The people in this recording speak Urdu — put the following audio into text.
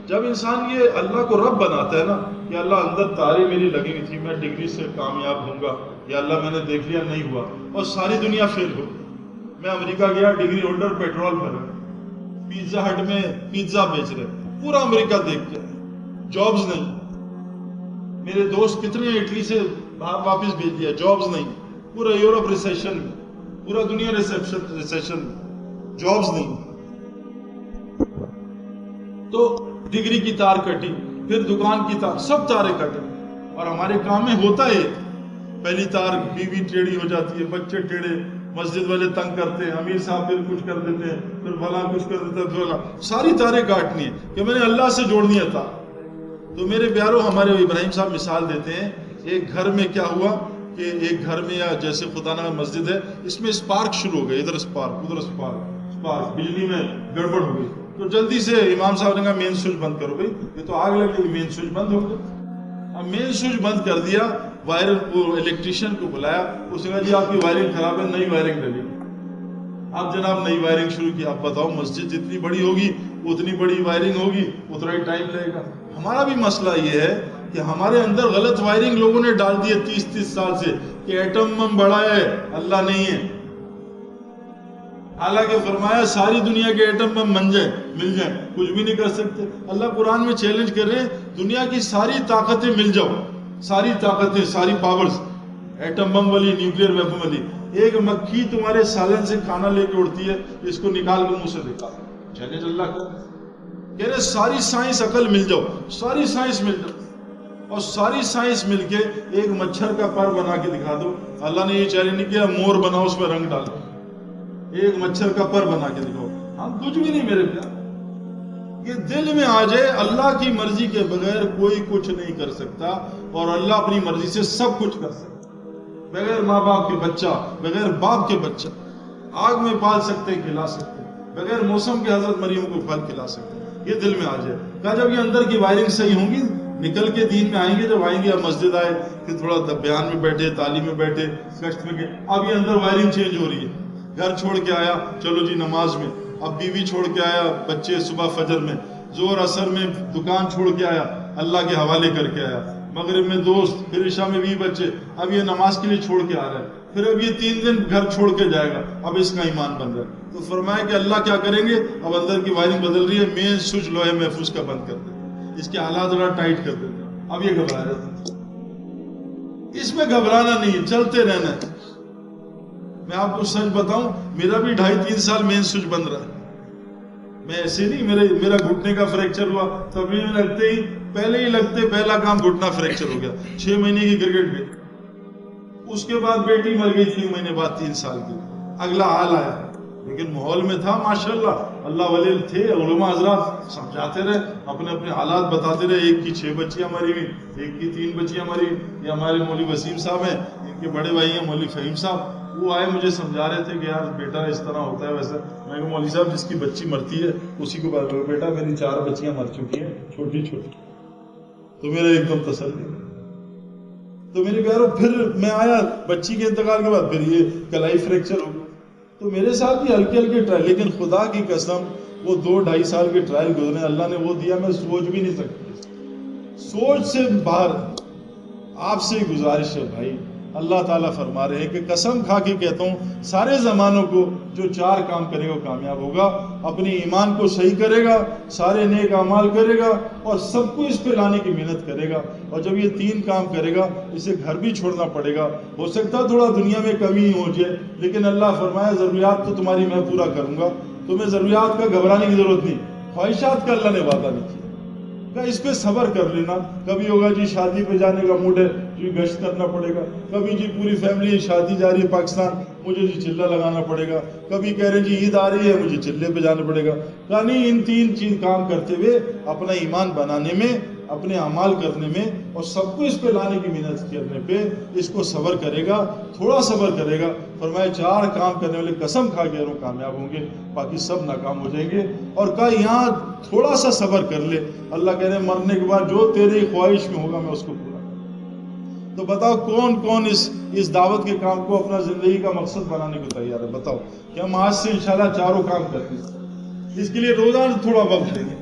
جب انسان یہ اللہ کو رب بناتا ہے نا کہ اللہ اندر تارے میری لگی ہوئی تھی میں ڈگری سے کامیاب ہوں گا، یا اللہ میں نے دیکھ لیا نہیں ہوا اور ساری دنیا فیل ہو. میں امریکہ گیا، ڈگری ہولڈر پیٹرول بھر رہے، پیزا ہٹ میں پیزا بیچ رہے، پورا امریکہ دیکھ کے جابز نہیں. میرے دوست کتنے اٹلی سے باہر واپس بھیج دیا، جابز نہیں. پورا یورپ ریسیشن میں، پورا دنیا ریسیشن میں، جابز نہیں. تو ڈگری کی تار کٹی، پھر دکان کی تار، سب تاریں کٹے. اور ہمارے کام میں ہوتا ہے پہلی تار بیوی ٹیڑھی ہو جاتی ہے، بچے ٹیڑھے، مسجد والے تنگ کرتے ہیں، امیر صاحب پھر کچھ کر دیتے ہیں، پھر بھلا کچھ کر دیتا ہے، پھر ساری تاریں کاٹنی ہے کہ میں نے اللہ سے جوڑنی ہے تار. تو میرے پیاروں، ہمارے ابراہیم صاحب مثال دیتے ہیں، ایک گھر میں کیا ہوا کہ ایک گھر میں، یا جیسے خدا نہ مسجد ہے، اس میں اسپارک شروع ہو گئے، ادھر اسپارک ادھر اسپارک، بجلی میں گڑبڑ ہو گئی. تو جلدی سے امام صاحب نے کہا مین سوئچ بند کرو بھائی، یہ تو آگ لگ گئی، مین سوئچ بند ہو گیا. اب مین سوئچ بند کر دیا، وائر وہ الیکٹریشین کو بلایا، اس نے کہا جی آپ کی وائرنگ خراب ہے، نئی وائرنگ ڈلی. اب جناب نئی وائرنگ شروع کی. اب بتاؤ مسجد جتنی بڑی ہوگی اتنی بڑی وائرنگ ہوگی، اتنا ہی ٹائم لگے گا. ہمارا بھی مسئلہ یہ ہے کہ ہمارے اندر غلط وائرنگ لوگوں نے ڈال دی ہے 30 سال سے کہ ایٹم بم بڑا ہے، اللہ نہیں ہے. حالانکہ فرمایا ساری دنیا کے ایٹم بم مل جائیں کچھ بھی نہیں کر سکتے. اللہ قرآن میں چیلنج کر رہے ہیں دنیا کی ساری طاقتیں مل جاؤ، ساری طاقتیں، ساری پاورز، ایٹم بم والی، نیوکلیر ویپن والی، ایک مکھی تمہارے سالن سے کھانا لے کے اڑتی ہے، اس کو نکال کے منہ سے دکھا. چیلنج اللہ کا کہہ رہے ساری سائنس عقل مل جاؤ، ساری سائنس مل جاؤ، اور ساری سائنس مل کے ایک مچھر کا پر بنا کے دکھا دو. اللہ نے یہ چیلنج نہیں کیا مور بناؤ اس میں رنگ ڈالو، ایک مچھر کا پر بنا کے دکھاؤ. ہم کچھ بھی نہیں میرے پیار. یہ دل میں آ جائے اللہ کی مرضی کے بغیر کوئی کچھ نہیں کر سکتا، اور اللہ اپنی مرضی سے سب کچھ کر سکتا. بغیر ماں باپ کے بچہ، بغیر باپ کے بچہ آگ میں پال سکتے، کھلا سکتے، بغیر موسم کے حضرت مریم کو پھل کھلا سکتے. یہ دل میں آ جائے. کہا جب یہ اندر کی وائرنگ صحیح ہوں گی، نکل کے دین میں آئیں گے. جب آئیں گے اب مسجد آئے کہ تھوڑا بیان میں بیٹھے، تعلیم میں بیٹھے، کشت میں گئے، اب یہ اندر وائرنگ چینج ہو رہی ہے. گھر چھوڑ کے آیا، چلو جی نماز میں. اب بیوی چھوڑ کے آیا، بچے صبح فجر میں، زور اثر میں دکان چھوڑ کے آیا، اللہ کے حوالے کر کے آیا، مغرب میں دوست، پھر عشاء میں بھی بچے. اب یہ نماز کے لیے چھوڑ کے آ رہا ہے، پھر اب یہ 3 دن گھر چھوڑ کے جائے گا. اب اس کا ایمان بن رہا ہے. تو فرمایا کہ اللہ کیا کریں گے، اب اندر کی وائرنگ بدل رہی ہے، مین سوئچ لوہے محفوظ کا بند کر دیتے، اس کے حالات ذرا ٹائٹ کر دیتے. اب یہ گھبرا رہا تھا. اس میں گھبرانا نہیں، چلتے رہنا ہے. میں آپ کو سچ بتاؤں، میرا بھی 2.5-3 سال مین سوئچ بند رہا. میں ایسے نہیں، میرا گھٹنے کا فریکچر ہوا تبھی میں لگتے ہی پہلا کام گھٹنا فریکچر ہو گیا. 6 مہینے کی کرکٹ گئی، اس کے بعد بیٹی مر گئی 3 مہینے بعد، 3 سال کی. اگلا حال آیا، لیکن ماحول میں تھا ماشاءاللہ، اللہ والے تھے، علماء حضرات سمجھاتے رہے، اپنے اپنے حالات بتاتے رہے. ایک کی 6 بچیاں مری ہوئی، ایک کی 3 بچیاں مری ہوئی. یہ ہمارے مولوی وسیم صاحب ہیں، ان کے بڑے بھائی ہیں مولوی فہیم صاحب. وہ آئے مجھے سمجھا رہے تھے کہ یار بیٹا اس طرح ہوتا ہے ویسا. میں کہا مولوی صاحب جس کی بچی مرتی ہے اسی کو بات کرو. بیٹا میری 4 بچیاں مر چکی ہیں، چھوٹی چھوٹی. تو میرا ایک دم تسلی. تو میرے پیاروں پھر میں آیا بچی کے انتقال کے بعد، پھر یہ کلائی فریکچر ہو گیا. تو میرے ساتھ بھی ہلکے ہلکے ٹرائل، لیکن خدا کی قسم وہ 2-2.5 سال کے ٹرائل گزرے، اللہ نے وہ دیا میں سوچ بھی نہیں سکتا، سوچ سے باہر. آپ سے گزارش ہے بھائی، اللہ تعالیٰ فرما رہے ہیں کہ قسم کھا کے کہتا ہوں سارے زمانوں کو جو 4 کام کرے گا کامیاب ہوگا. اپنی ایمان کو صحیح کرے گا، سارے نیک اعمال کرے گا، اور سب کو اس پہ لانے کی محنت کرے گا. اور جب یہ 3 کام کرے گا، اسے گھر بھی چھوڑنا پڑے گا. ہو سکتا ہے تھوڑا دنیا میں کمی ہو جائے، لیکن اللہ فرمایا ضروریات تو تمہاری میں پورا کروں گا، تمہیں ضروریات کا گھبرانے کی ضرورت نہیں. خواہشات کا اللہ نے وعدہ نہیں کیا، اس پہ صبر کر لینا. کبھی ہوگا جی شادی پہ جانے کا موڈ ہے، جی گشت کرنا پڑے گا. کبھی جی پوری فیملی شادی جا رہی ہے پاکستان، مجھے جی چلہ لگانا پڑے گا. کبھی کہہ رہے ہیں جی عید آ رہی ہے، مجھے چلے پہ جانا پڑے گا. یعنی ان 3 چیز کام کرتے ہوئے اپنا ایمان بنانے میں، اپنے اعمال کرنے میں، اور سب کو اس پہ لانے کی محنت کرنے پہ اس کو صبر کرے گا، تھوڑا صبر کرے گا. فرمایا 4 کام کرنے والے قسم کھا کے کامیاب ہوں گے، باقی سب ناکام ہو جائیں گے. اور کہا یہاں تھوڑا سا صبر کر لے، اللہ کہہ رہے ہیں مرنے کے بعد جو تیری خواہش میں ہوگا میں اس کو پورا کروں. تو بتاؤ کون کون اس دعوت کے کام کو اپنا زندگی کا مقصد بنانے کو تیار ہے؟ بتاؤ کہ ہم آج سے انشاءاللہ 4 کام کرتے ہیں. اس کے لیے روزانہ تھوڑا وقت دیں گے.